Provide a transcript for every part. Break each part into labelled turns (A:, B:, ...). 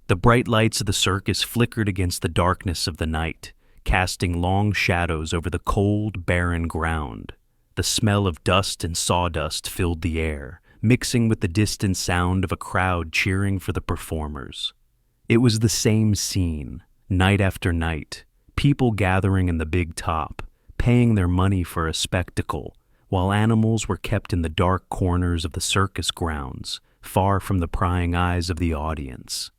A: The bright lights of the circus flickered against the darkness of the night, casting long shadows over the cold, barren ground. The smell of dust and sawdust filled the air, mixing with the distant sound of a crowd cheering for the performers. It was the same scene, night after night, people gathering in the big top, paying their money for a spectacle, while animals were kept in the dark corners of the circus grounds, far from the prying eyes of the audience.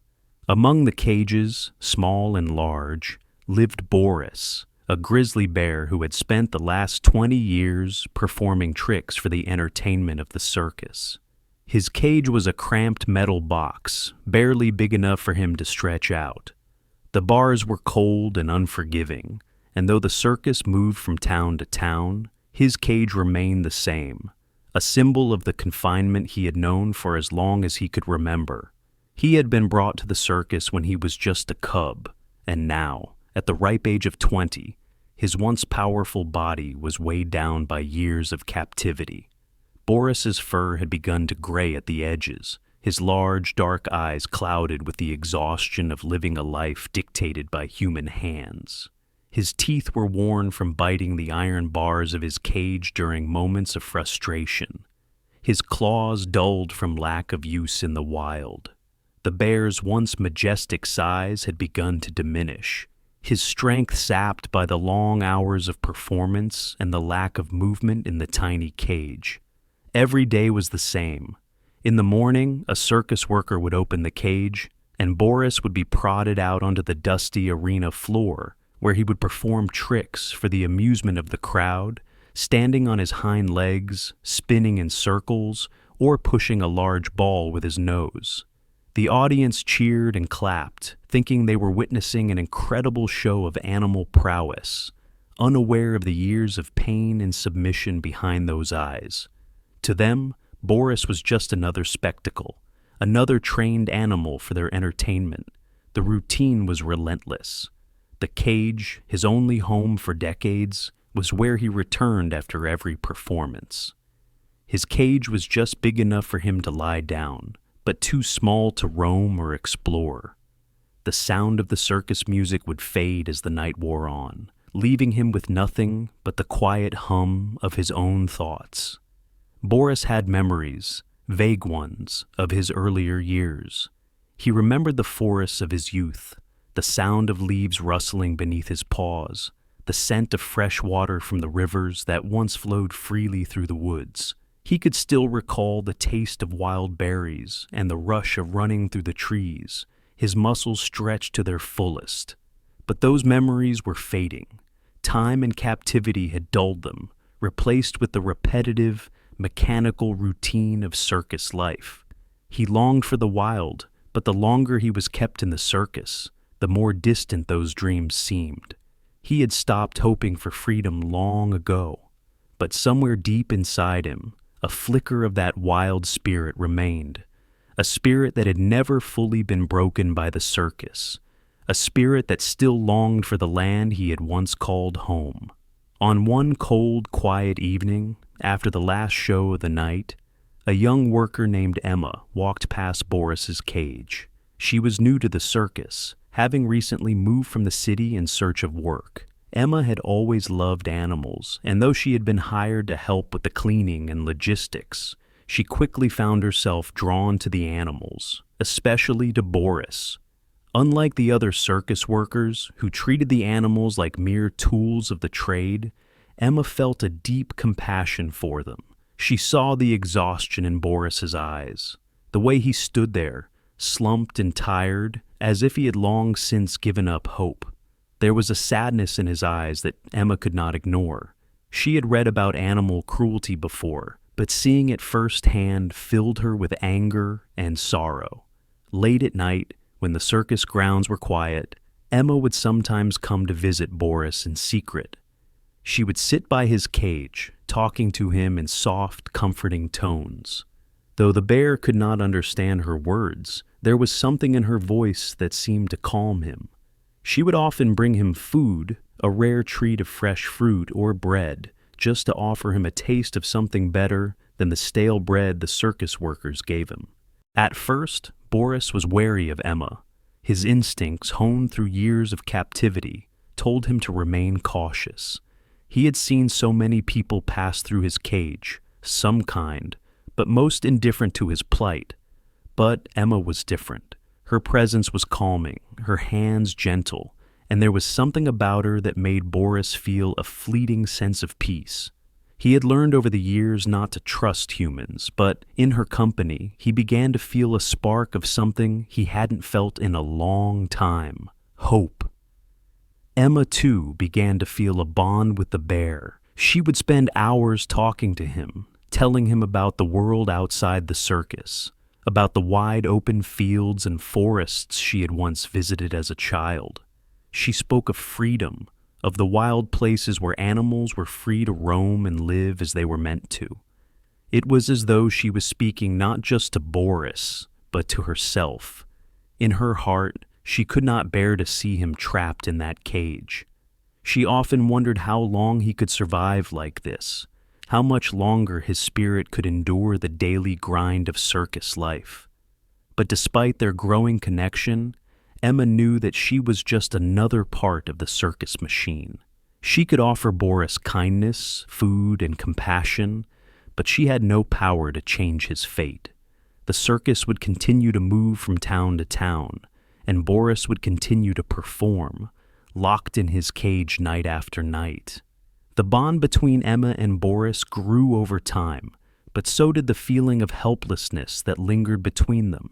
A: Among the cages, small and large, lived Boris, a grizzly bear who had spent the last 20 years performing tricks for the entertainment of the circus. His cage was a cramped metal box, barely big enough for him to stretch out. The bars were cold and unforgiving, and though the circus moved from town to town, his cage remained the same, a symbol of the confinement he had known for as long as he could remember. He had been brought to the circus when he was just a cub, and now, at the ripe age of 20, his once powerful body was weighed down by years of captivity. Boris's fur had begun to gray at the edges, his large, dark eyes clouded with the exhaustion of living a life dictated by human hands. His teeth were worn from biting the iron bars of his cage during moments of frustration. His claws dulled from lack of use in the wild. The bear's once majestic size had begun to diminish, his strength sapped by the long hours of performance and the lack of movement in the tiny cage. Every day was the same. In the morning, a circus worker would open the cage, and Boris would be prodded out onto the dusty arena floor, where he would perform tricks for the amusement of the crowd, standing on his hind legs, spinning in circles, or pushing a large ball with his nose. The audience cheered and clapped, thinking they were witnessing an incredible show of animal prowess, unaware of the years of pain and submission behind those eyes. To them, Boris was just another spectacle, another trained animal for their entertainment. The routine was relentless. The cage, his only home for decades, was where he returned after every performance. His cage was just big enough for him to lie down, but too small to roam or explore. The sound of the circus music would fade as the night wore on, leaving him with nothing but the quiet hum of his own thoughts. Boris had memories, vague ones, of his earlier years. He remembered the forests of his youth, the sound of leaves rustling beneath his paws, the scent of fresh water from the rivers that once flowed freely through the woods. He could still recall the taste of wild berries and the rush of running through the trees, his muscles stretched to their fullest. But those memories were fading. Time and captivity had dulled them, replaced with the repetitive, mechanical routine of circus life. He longed for the wild, but the longer he was kept in the circus, the more distant those dreams seemed. He had stopped hoping for freedom long ago, but somewhere deep inside him, a flicker of that wild spirit remained, a spirit that had never fully been broken by the circus, a spirit that still longed for the land he had once called home. On one cold, quiet evening, after the last show of the night, a young worker named Emma walked past Boris's cage. She was new to the circus, having recently moved from the city in search of work. Emma had always loved animals, and though she had been hired to help with the cleaning and logistics, she quickly found herself drawn to the animals, especially to Boris. Unlike the other circus workers, who treated the animals like mere tools of the trade, Emma felt a deep compassion for them. She saw the exhaustion in Boris's eyes, the way he stood there, slumped and tired, as if he had long since given up hope. There was a sadness in his eyes that Emma could not ignore. She had read about animal cruelty before, but seeing it firsthand filled her with anger and sorrow. Late at night, when the circus grounds were quiet, Emma would sometimes come to visit Boris in secret. She would sit by his cage, talking to him in soft, comforting tones. Though the bear could not understand her words, there was something in her voice that seemed to calm him. She would often bring him food, a rare treat of fresh fruit or bread, just to offer him a taste of something better than the stale bread the circus workers gave him. At first, Boris was wary of Emma. His instincts, honed through years of captivity, told him to remain cautious. He had seen so many people pass through his cage, some kind, but most indifferent to his plight. But Emma was different. Her presence was calming, her hands gentle, and there was something about her that made Boris feel a fleeting sense of peace. He had learned over the years not to trust humans, but in her company, he began to feel a spark of something he hadn't felt in a long time: hope. Emma, too, began to feel a bond with the bear. She would spend hours talking to him, telling him about the world outside the circus, about the wide open fields and forests she had once visited as a child. She spoke of freedom, of the wild places where animals were free to roam and live as they were meant to. It was as though she was speaking not just to Boris, but to herself. In her heart, she could not bear to see him trapped in that cage. She often wondered how long he could survive like this, how much longer his spirit could endure the daily grind of circus life. But despite their growing connection, Emma knew that she was just another part of the circus machine. She could offer Boris kindness, food, and compassion, but she had no power to change his fate. The circus would continue to move from town to town, and Boris would continue to perform, locked in his cage night after night. The bond between Emma and Boris grew over time, but so did the feeling of helplessness that lingered between them.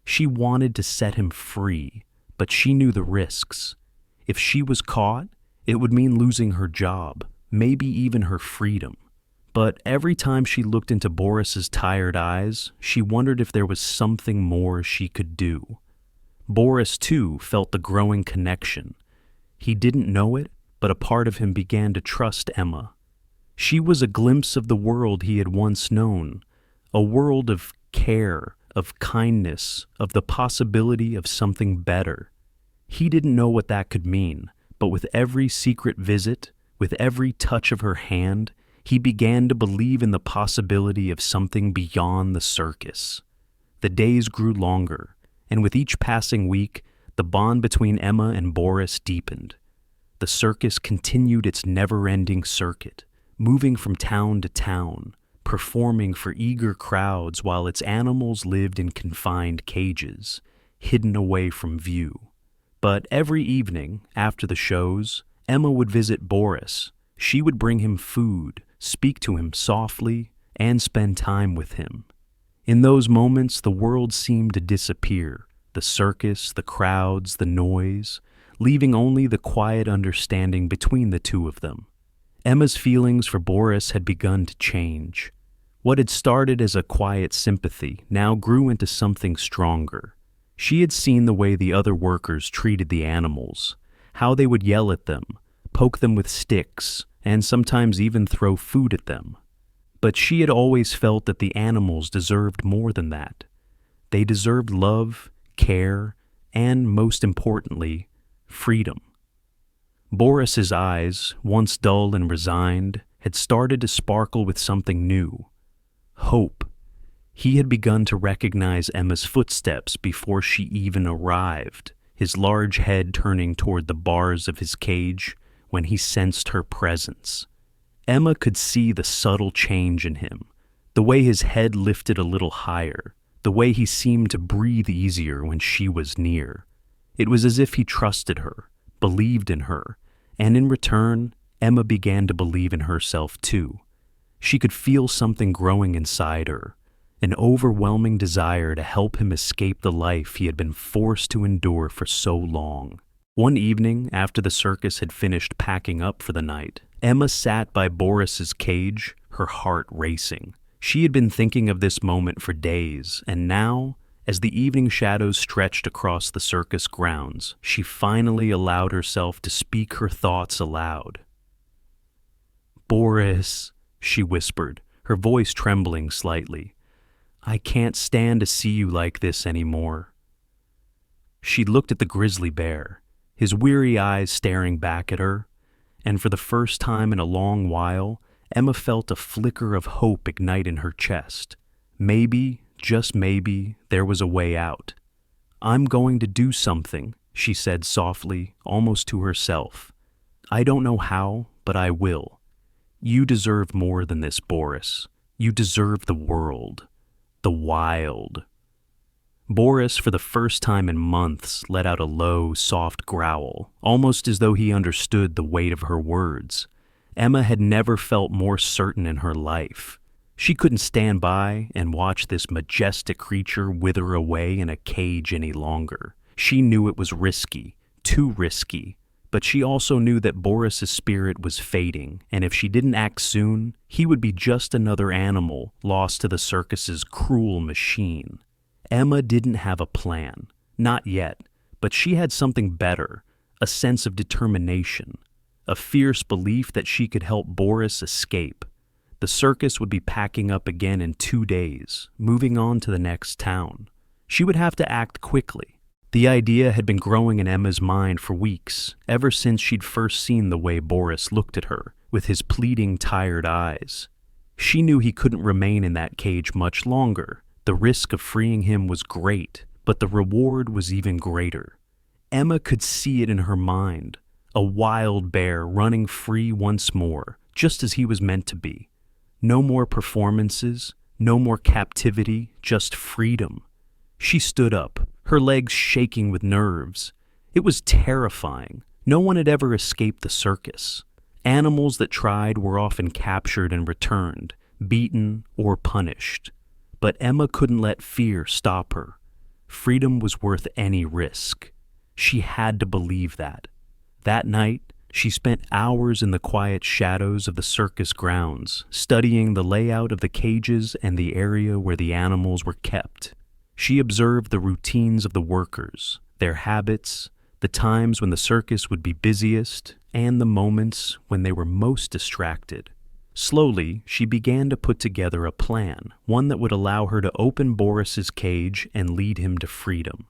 A: She wanted to set him free, but she knew the risks. If she was caught, it would mean losing her job, maybe even her freedom. But every time she looked into Boris's tired eyes, she wondered if there was something more she could do. Boris, too, felt the growing connection. He didn't know it, but a part of him began to trust Emma. She was a glimpse of the world he had once known, a world of care, of kindness, of the possibility of something better. He didn't know what that could mean, but with every secret visit, with every touch of her hand, he began to believe in the possibility of something beyond the circus. The days grew longer, and with each passing week, the bond between Emma and Boris deepened. The circus continued its never-ending circuit, moving from town to town, performing for eager crowds while its animals lived in confined cages, hidden away from view. But every evening, after the shows, Emma would visit Boris. She would bring him food, speak to him softly, and spend time with him. In those moments, the world seemed to disappear, the circus, the crowds, the noise, leaving only the quiet understanding between the two of them. Emma's feelings for Boris had begun to change. What had started as a quiet sympathy now grew into something stronger. She had seen the way the other workers treated the animals, how they would yell at them, poke them with sticks, and sometimes even throw food at them. But she had always felt that the animals deserved more than that. They deserved love, care, and, most importantly, freedom. Boris's eyes, once dull and resigned, had started to sparkle with something new: hope. He had begun to recognize Emma's footsteps before she even arrived, his large head turning toward the bars of his cage when he sensed her presence. Emma could see the subtle change in him, the way his head lifted a little higher, the way he seemed to breathe easier when she was near. It was as if he trusted her, believed in her, and in return, Emma began to believe in herself too. She could feel something growing inside her, an overwhelming desire to help him escape the life he had been forced to endure for so long. One evening, after the circus had finished packing up for the night, Emma sat by Boris's cage, her heart racing. She had been thinking of this moment for days, and now, as the evening shadows stretched across the circus grounds, she finally allowed herself to speak her thoughts aloud. "Boris," she whispered, her voice trembling slightly, "I can't stand to see you like this anymore." She looked at the grizzly bear, his weary eyes staring back at her, and for the first time in a long while, Emma felt a flicker of hope ignite in her chest. Maybe, just maybe, there was a way out. "I'm going to do something," she said softly, almost to herself. "I don't know how, but I will. You deserve more than this, Boris. You deserve the world. The wild." Boris, for the first time in months, let out a low, soft growl, almost as though he understood the weight of her words. Emma had never felt more certain in her life. She couldn't stand by and watch this majestic creature wither away in a cage any longer. She knew it was risky, too risky, but she also knew that Boris's spirit was fading, and if she didn't act soon, he would be just another animal lost to the circus's cruel machine. Emma didn't have a plan, not yet, but she had something better, a sense of determination, a fierce belief that she could help Boris escape. The circus would be packing up again in 2 days, moving on to the next town. She would have to act quickly. The idea had been growing in Emma's mind for weeks, ever since she'd first seen the way Boris looked at her, with his pleading, tired eyes. She knew he couldn't remain in that cage much longer. The risk of freeing him was great, but the reward was even greater. Emma could see it in her mind, a wild bear running free once more, just as he was meant to be. No more performances, no more captivity, just freedom. She stood up, her legs shaking with nerves. It was terrifying. No one had ever escaped the circus. Animals that tried were often captured and returned, beaten or punished. But Emma couldn't let fear stop her. Freedom was worth any risk. She had to believe that. That night, she spent hours in the quiet shadows of the circus grounds, studying the layout of the cages and the area where the animals were kept. She observed the routines of the workers, their habits, the times when the circus would be busiest, and the moments when they were most distracted. Slowly, she began to put together a plan, one that would allow her to open Boris's cage and lead him to freedom.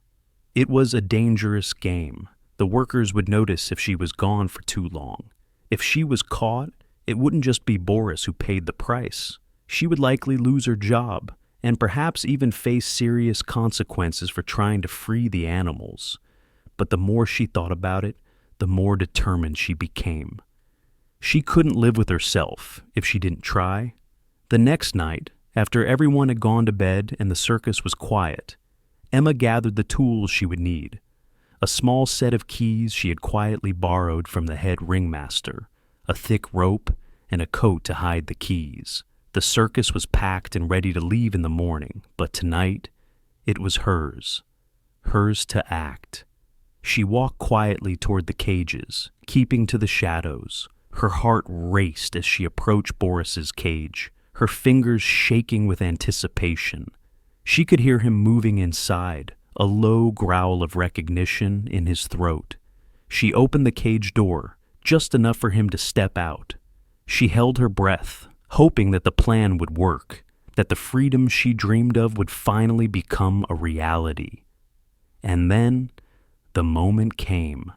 A: It was a dangerous game. The workers would notice if she was gone for too long. If she was caught, it wouldn't just be Boris who paid the price. She would likely lose her job, and perhaps even face serious consequences for trying to free the animals. But the more she thought about it, the more determined she became. She couldn't live with herself if she didn't try. The next night, after everyone had gone to bed and the circus was quiet, Emma gathered the tools she would need. A small set of keys she had quietly borrowed from the head ringmaster, a thick rope, and a coat to hide the keys. The circus was packed and ready to leave in the morning, but tonight, it was hers. Hers to act. She walked quietly toward the cages, keeping to the shadows. Her heart raced as she approached Boris's cage, her fingers shaking with anticipation. She could hear him moving inside, a low growl of recognition in his throat. She opened the cage door, just enough for him to step out. She held her breath, hoping that the plan would work, that the freedom she dreamed of would finally become a reality. And then, the moment came.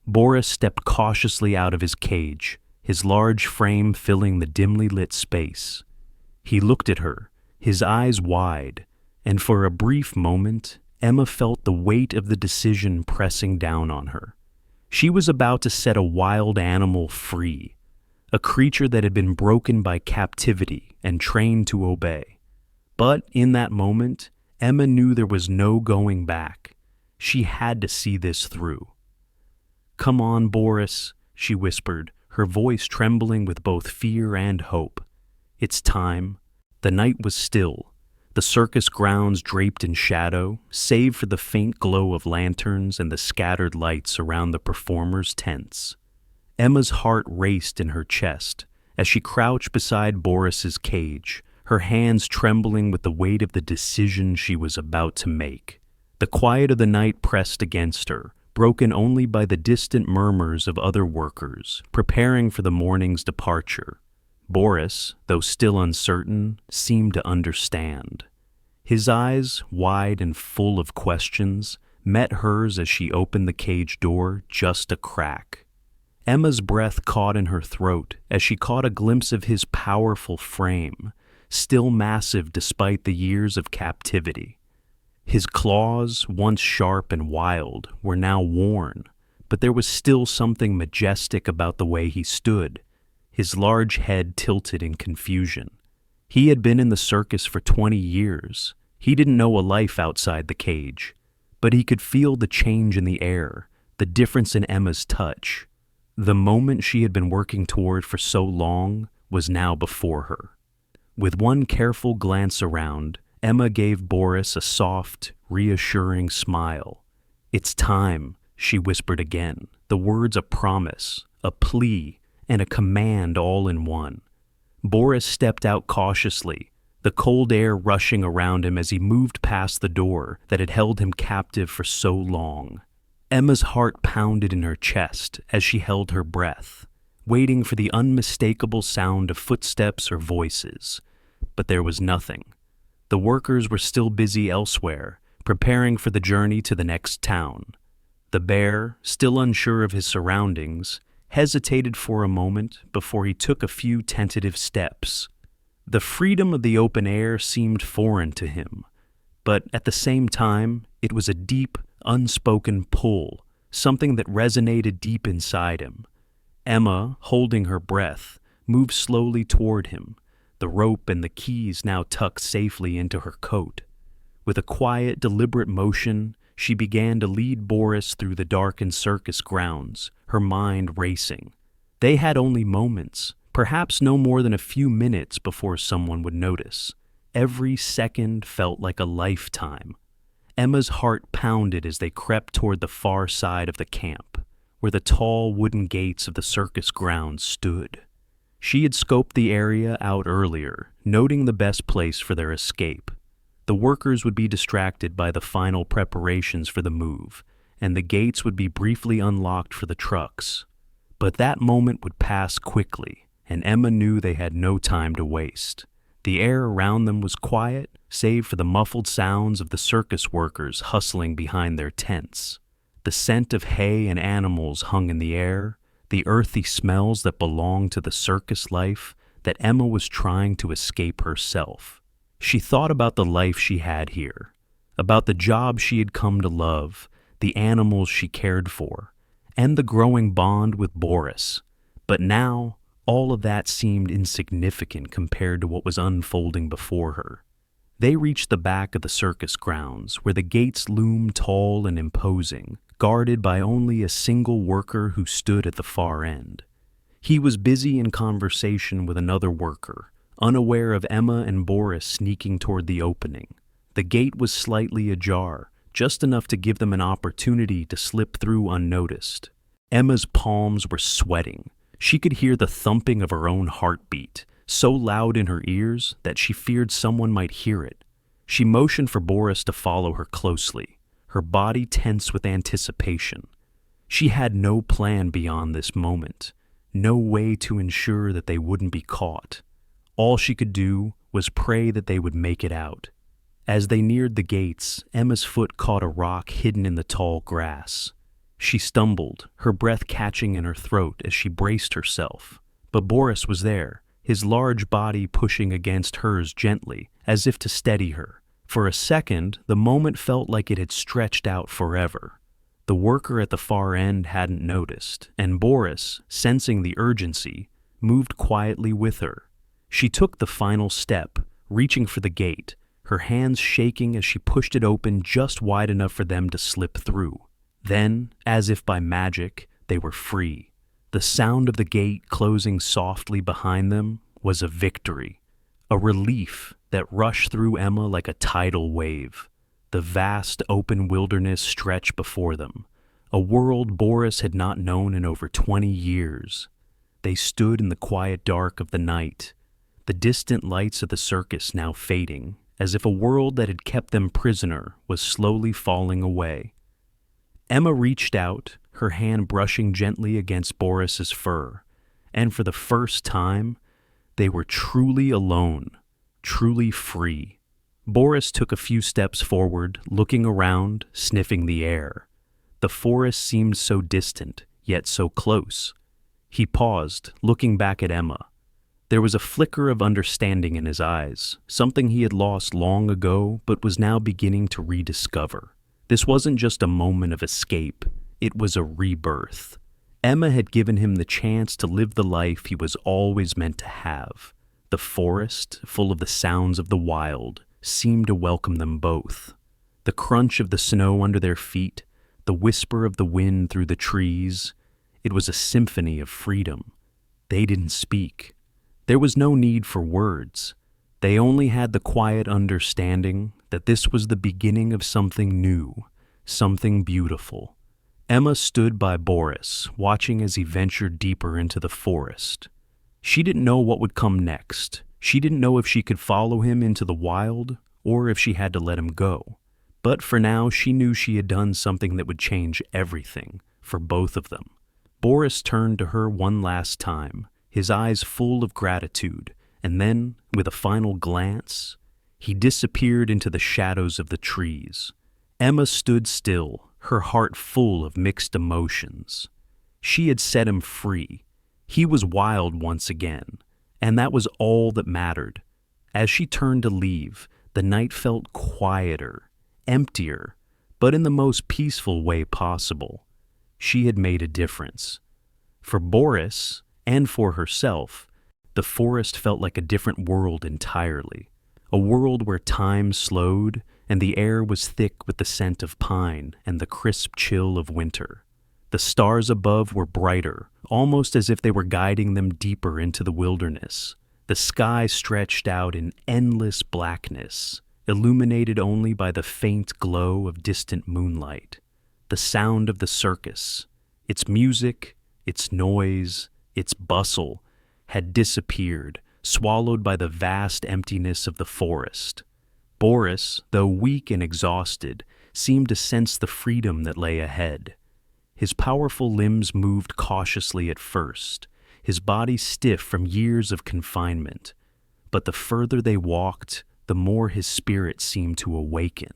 A: Boris stepped cautiously out of his cage, his large frame filling the dimly lit space. He looked at her, his eyes wide, and for a brief moment, Emma felt the weight of the decision pressing down on her. She was about to set a wild animal free, a creature that had been broken by captivity and trained to obey. But in that moment, Emma knew there was no going back. She had to see this through. "Come on, Boris," she whispered, her voice trembling with both fear and hope. "It's time." The night was still, the circus grounds draped in shadow, save for the faint glow of lanterns and the scattered lights around the performers' tents. Emma's heart raced in her chest as she crouched beside Boris's cage, her hands trembling with the weight of the decision she was about to make. The quiet of the night pressed against her, broken only by the distant murmurs of other workers, preparing for the morning's departure. Boris, though still uncertain, seemed to understand. His eyes, wide and full of questions, met hers as she opened the cage door just a crack. Emma's breath caught in her throat as she caught a glimpse of his powerful frame, still massive despite the years of captivity. His claws, once sharp and wild, were now worn, but there was still something majestic about the way he stood, his large head tilted in confusion. He had been in the circus for 20 years. He didn't know a life outside the cage, but he could feel the change in the air, the difference in Emma's touch. The moment she had been working toward for so long was now before her. With one careful glance around, Emma gave Boris a soft, reassuring smile. "It's time," she whispered again, the words a promise, a plea, and a command all in one. Boris stepped out cautiously, the cold air rushing around him as he moved past the door that had held him captive for so long. Emma's heart pounded in her chest as she held her breath, waiting for the unmistakable sound of footsteps or voices. But there was nothing. The workers were still busy elsewhere, preparing for the journey to the next town. The bear, still unsure of his surroundings, hesitated for a moment before he took a few tentative steps. The freedom of the open air seemed foreign to him, but at the same time, it was a deep, unspoken pull, something that resonated deep inside him. Emma, holding her breath, moved slowly toward him, the rope and the keys now tucked safely into her coat. With a quiet, deliberate motion, she began to lead Boris through the darkened circus grounds, her mind racing. They had only moments, perhaps no more than a few minutes before someone would notice. Every second felt like a lifetime. Emma's heart pounded as they crept toward the far side of the camp, where the tall wooden gates of the circus grounds stood. She had scoped the area out earlier, noting the best place for their escape. The workers would be distracted by the final preparations for the move, and the gates would be briefly unlocked for the trucks. But that moment would pass quickly, and Emma knew they had no time to waste. The air around them was quiet, save for the muffled sounds of the circus workers hustling behind their tents. The scent of hay and animals hung in the air, the earthy smells that belonged to the circus life that Emma was trying to escape herself. She thought about the life she had here, about the job she had come to love, the animals she cared for, and the growing bond with Boris. But now, all of that seemed insignificant compared to what was unfolding before her. They reached the back of the circus grounds, where the gates loomed tall and imposing, guarded by only a single worker who stood at the far end. He was busy in conversation with another worker, unaware of Emma and Boris sneaking toward the opening. The gate was slightly ajar, just enough to give them an opportunity to slip through unnoticed. Emma's palms were sweating. She could hear the thumping of her own heartbeat, so loud in her ears that she feared someone might hear it. She motioned for Boris to follow her closely, her body tense with anticipation. She had no plan beyond this moment, no way to ensure that they wouldn't be caught. All she could do was pray that they would make it out. As they neared the gates, Emma's foot caught a rock hidden in the tall grass. She stumbled, her breath catching in her throat as she braced herself. But Boris was there, his large body pushing against hers gently, as if to steady her. For a second, the moment felt like it had stretched out forever. The worker at the far end hadn't noticed, and Boris, sensing the urgency, moved quietly with her. She took the final step, reaching for the gate, her hands shaking as she pushed it open just wide enough for them to slip through. Then, as if by magic, they were free. The sound of the gate closing softly behind them was a victory, a relief that rushed through Emma like a tidal wave. The vast open wilderness stretched before them, a world Boris had not known in over 20 years. They stood in the quiet dark of the night, the distant lights of the circus now fading, as if a world that had kept them prisoner was slowly falling away. Emma reached out, her hand brushing gently against Boris's fur, and for the first time, they were truly alone, truly free. Boris took a few steps forward, looking around, sniffing the air. The forest seemed so distant, yet so close. He paused, looking back at Emma. There was a flicker of understanding in his eyes, something he had lost long ago but was now beginning to rediscover. This wasn't just a moment of escape, it was a rebirth. Emma had given him the chance to live the life he was always meant to have. The forest, full of the sounds of the wild, seemed to welcome them both. The crunch of the snow under their feet, the whisper of the wind through the trees, it was a symphony of freedom. They didn't speak. There was no need for words. They only had the quiet understanding that this was the beginning of something new, something beautiful. Emma stood by Boris, watching as he ventured deeper into the forest. She didn't know what would come next. She didn't know if she could follow him into the wild or if she had to let him go. But for now, she knew she had done something that would change everything for both of them. Boris turned to her one last time, his eyes full of gratitude, and then, with a final glance, he disappeared into the shadows of the trees. Emma stood still, her heart full of mixed emotions. She had set him free. He was wild once again, and that was all that mattered. As she turned to leave, the night felt quieter, emptier, but in the most peaceful way possible. She had made a difference. For Boris, and for herself, the forest felt like a different world entirely. A world where time slowed and the air was thick with the scent of pine and the crisp chill of winter. The stars above were brighter, almost as if they were guiding them deeper into the wilderness. The sky stretched out in endless blackness, illuminated only by the faint glow of distant moonlight. The sound of the circus, its music, its noise, its bustle, had disappeared, swallowed by the vast emptiness of the forest. Boris, though weak and exhausted, seemed to sense the freedom that lay ahead. His powerful limbs moved cautiously at first, his body stiff from years of confinement. But the further they walked, the more his spirit seemed to awaken.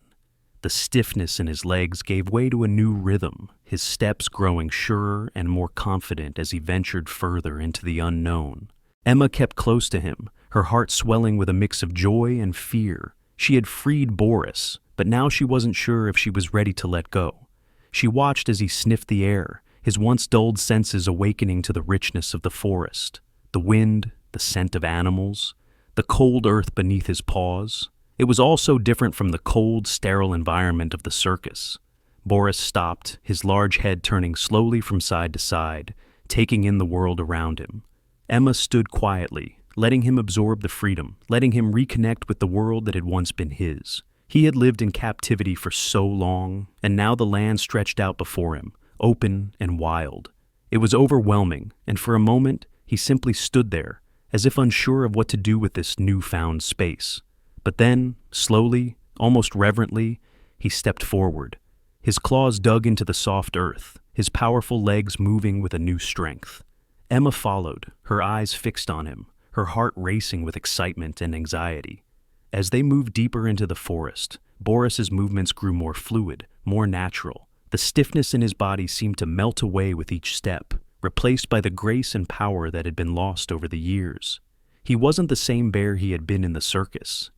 A: The stiffness in his legs gave way to a new rhythm, his steps growing surer and more confident as he ventured further into the unknown. Emma kept close to him, her heart swelling with a mix of joy and fear. She had freed Boris, but now she wasn't sure if she was ready to let go. She watched as he sniffed the air, his once dulled senses awakening to the richness of the forest, the wind, the scent of animals, the cold earth beneath his paws. It was all so different from the cold, sterile environment of the circus. Boris stopped, his large head turning slowly from side to side, taking in the world around him. Emma stood quietly, letting him absorb the freedom, letting him reconnect with the world that had once been his. He had lived in captivity for so long, and now the land stretched out before him, open and wild. It was overwhelming, and for a moment he simply stood there, as if unsure of what to do with this newfound space. But then, slowly, almost reverently, he stepped forward. His claws dug into the soft earth, his powerful legs moving with a new strength. Emma followed, her eyes fixed on him, her heart racing with excitement and anxiety. As they moved deeper into the forest, Boris's movements grew more fluid, more natural. The stiffness in his body seemed to melt away with each step, replaced by the grace and power that had been lost over the years. He wasn't the same bear he had been in the circus.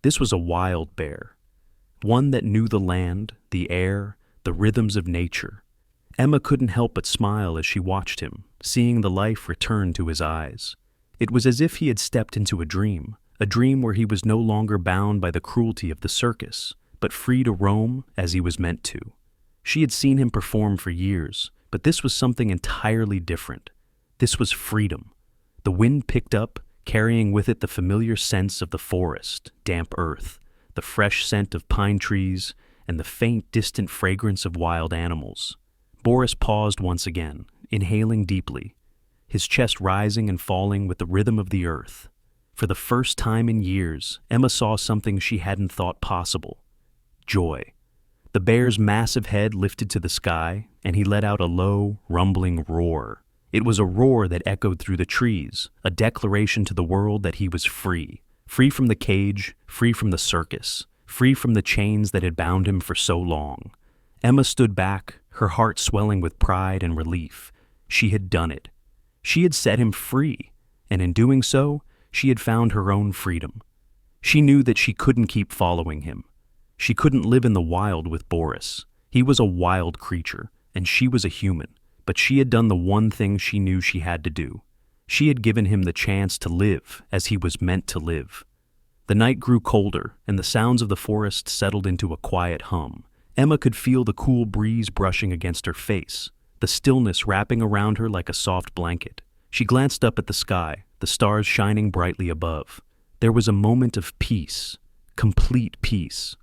A: This was a wild bear, one that knew the land, the air, the rhythms of nature. Emma couldn't help but smile as she watched him, seeing the life return to his eyes. It was as if he had stepped into a dream where he was no longer bound by the cruelty of the circus, but free to roam as he was meant to. She had seen him perform for years, but this was something entirely different. This was freedom. The wind picked up, carrying with it the familiar scents of the forest, damp earth, the fresh scent of pine trees, and the faint, distant fragrance of wild animals. Boris paused once again, inhaling deeply, his chest rising and falling with the rhythm of the earth. For the first time in years, Emma saw something she hadn't thought possible: joy. The bear's massive head lifted to the sky, and he let out a low, rumbling roar. It was a roar that echoed through the trees, a declaration to the world that he was free. Free from the cage, free from the circus, free from the chains that had bound him for so long. Emma stood back, her heart swelling with pride and relief. She had done it. She had set him free, and in doing so, she had found her own freedom. She knew that she couldn't keep following him. She couldn't live in the wild with Boris. He was a wild creature, and she was a human, but she had done the one thing she knew she had to do. She had given him the chance to live as he was meant to live. The night grew colder, and the sounds of the forest settled into a quiet hum. Emma could feel the cool breeze brushing against her face, the stillness wrapping around her like a soft blanket. She glanced up at the sky, the stars shining brightly above. There was a moment of peace, complete peace.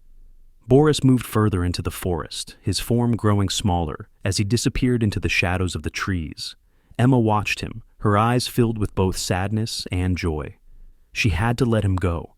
A: Boris moved further into the forest, his form growing smaller as he disappeared into the shadows of the trees. Emma watched him, her eyes filled with both sadness and joy. She had to let him go.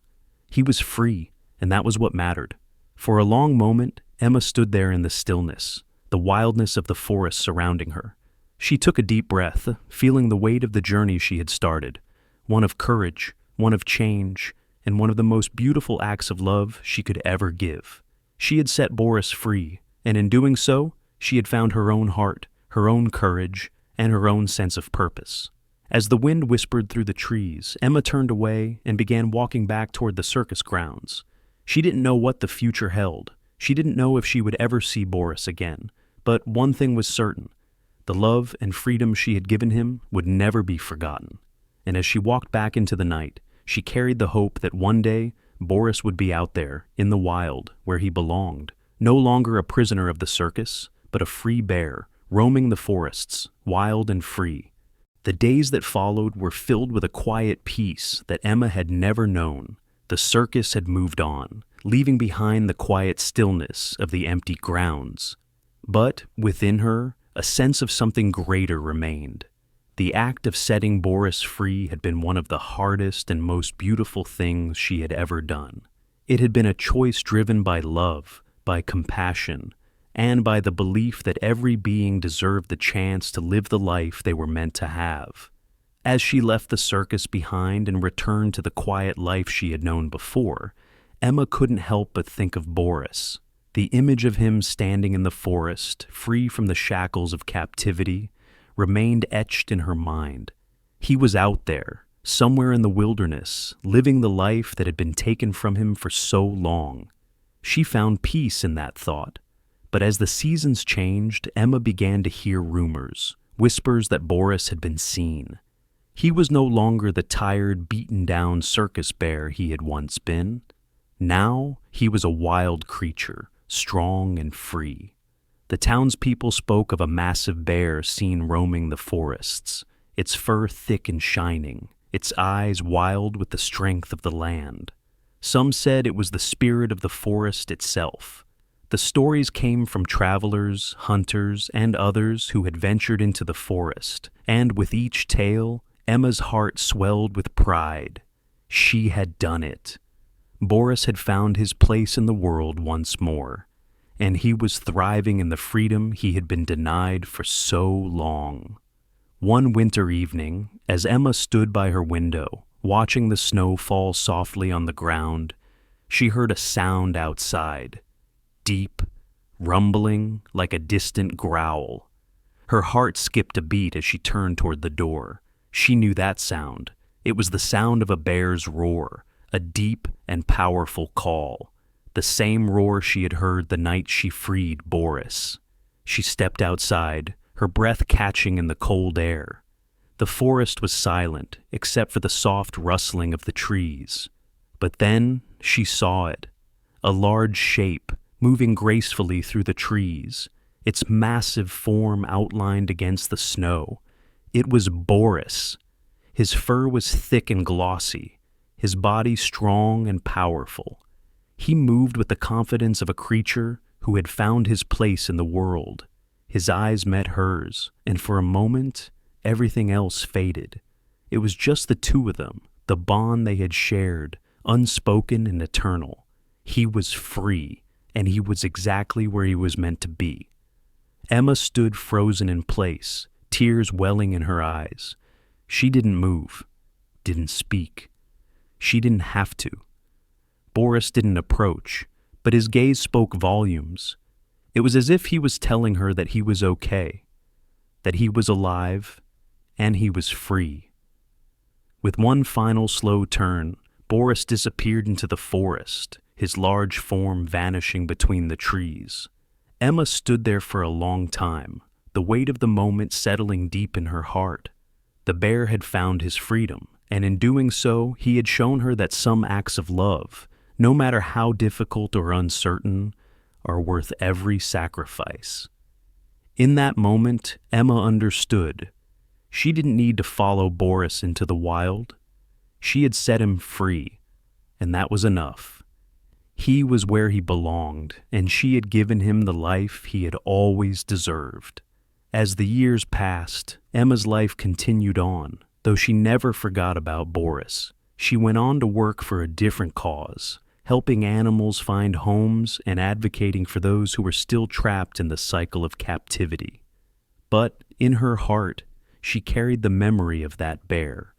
A: He was free, and that was what mattered. For a long moment, Emma stood there in the stillness, the wildness of the forest surrounding her. She took a deep breath, feeling the weight of the journey she had started, one of courage, one of change, and one of the most beautiful acts of love she could ever give. She had set Boris free, and in doing so, she had found her own heart, her own courage, and her own sense of purpose. As the wind whispered through the trees, Emma turned away and began walking back toward the circus grounds. She didn't know what the future held. She didn't know if she would ever see Boris again. But one thing was certain. The love and freedom she had given him would never be forgotten. And as she walked back into the night, she carried the hope that one day Boris would be out there, in the wild, where he belonged, no longer a prisoner of the circus, but a free bear, roaming the forests, wild and free. The days that followed were filled with a quiet peace that Emma had never known. The circus had moved on, leaving behind the quiet stillness of the empty grounds. But within her, a sense of something greater remained. The act of setting Boris free had been one of the hardest and most beautiful things she had ever done. It had been a choice driven by love, by compassion, and by the belief that every being deserved the chance to live the life they were meant to have. As she left the circus behind and returned to the quiet life she had known before, Emma couldn't help but think of Boris. The image of him standing in the forest, free from the shackles of captivity, remained etched in her mind. He was out there, somewhere in the wilderness, living the life that had been taken from him for so long. She found peace in that thought. But as the seasons changed, Emma began to hear rumors, whispers that Boris had been seen. He was no longer the tired, beaten-down circus bear he had once been. Now he was a wild creature, strong and free. The townspeople spoke of a massive bear seen roaming the forests, its fur thick and shining, its eyes wild with the strength of the land. Some said it was the spirit of the forest itself. The stories came from travelers, hunters, and others who had ventured into the forest, and with each tale, Emma's heart swelled with pride. She had done it. Boris had found his place in the world once more, and he was thriving in the freedom he had been denied for so long. One winter evening, as Emma stood by her window, watching the snow fall softly on the ground, she heard a sound outside. Deep, rumbling like a distant growl. Her heart skipped a beat as she turned toward the door. She knew that sound. It was the sound of a bear's roar, a deep and powerful call, the same roar she had heard the night she freed Boris. She stepped outside, her breath catching in the cold air. The forest was silent, except for the soft rustling of the trees. But then she saw it, a large shape, moving gracefully through the trees, its massive form outlined against the snow. It was Boris. His fur was thick and glossy, his body strong and powerful. He moved with the confidence of a creature who had found his place in the world. His eyes met hers, and for a moment, everything else faded. It was just the two of them, the bond they had shared, unspoken and eternal. He was free. And he was exactly where he was meant to be. Emma stood frozen in place, tears welling in her eyes. She didn't move, didn't speak. She didn't have to. Boris didn't approach, but his gaze spoke volumes. It was as if he was telling her that he was okay, that he was alive, and he was free. With one final slow turn, Boris disappeared into the forest, his large form vanishing between the trees. Emma stood there for a long time, the weight of the moment settling deep in her heart. The bear had found his freedom, and in doing so, he had shown her that some acts of love, no matter how difficult or uncertain, are worth every sacrifice. In that moment, Emma understood. She didn't need to follow Boris into the wild. She had set him free, and that was enough. He was where he belonged, and she had given him the life he had always deserved. As the years passed, Emma's life continued on, though she never forgot about Boris. She went on to work for a different cause, helping animals find homes and advocating for those who were still trapped in the cycle of captivity. But in her heart, she carried the memory of that bear,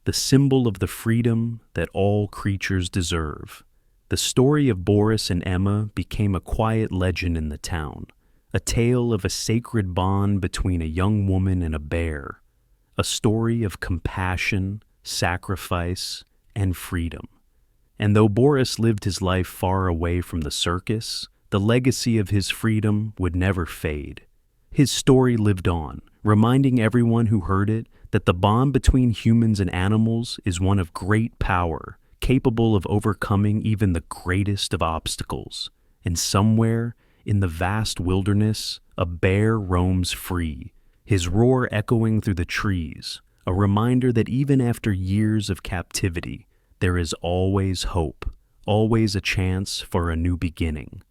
A: the symbol of the freedom that all creatures deserve. The story of Boris and Emma became a quiet legend in the town, a tale of a sacred bond between a young woman and a bear, a story of compassion, sacrifice, and freedom. And though Boris lived his life far away from the circus, the legacy of his freedom would never fade. His story lived on, reminding everyone who heard it that the bond between humans and animals is one of great power, capable of overcoming even the greatest of obstacles. And somewhere, in the vast wilderness, a bear roams free, his roar echoing through the trees, a reminder that even after years of captivity, there is always hope, always a chance for a new beginning.